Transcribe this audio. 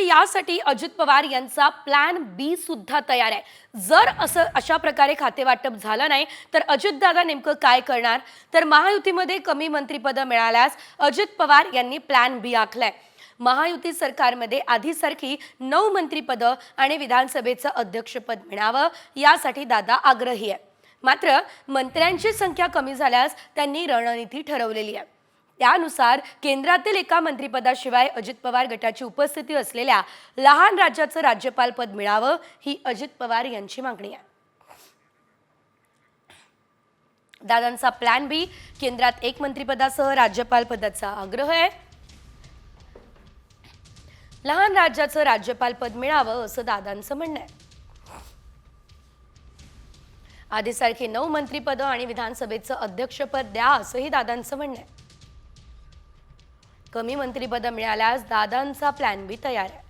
यासाठी अजित पवार यांचा प्लॅन बी सुद्धा तयार आहे। जर अशा प्रकारे खातेवाटप झालं नाही तर अजितदादा नेमकं काय करणार? तर महायुतीमध्ये कमी मंत्रिपद मिळाल्यास अजित पवार यांनी प्लॅन बी आखलाय। महायुती सरकारमध्ये आधीसारखी 9 मंत्रिपद आणि विधानसभेचं अध्यक्षपद मिळावं यासाठी दादा आग्रही आहे। मात्र मंत्र्यांची संख्या कमी झाल्यास त्यांनी रणनीती ठरवलेली आहे। त्यानुसार केंद्रातील एका मंत्रिपदाशिवाय अजित पवार गटाची उपस्थिती असलेल्या लहान राज्याचं राज्यपाल पद मिळावं ही अजित पवार यांची मागणी आहे। दादांचा प्लॅन बी केंद्रात एक मंत्रिपदासह राज्यपाल पदाचा आग्रह आहे। लहान राज्याचं राज्यपाल पद मिळावं असं दादांचं म्हणणं आहे। आधीसारखी 9 मंत्रिपद आणि विधानसभेचं अध्यक्षपद द्या असंही दादांचं म्हणणं आहे। कमी मंत्रिपद मिळाल्यास दादांचा प्लॅन बी तयार आहे।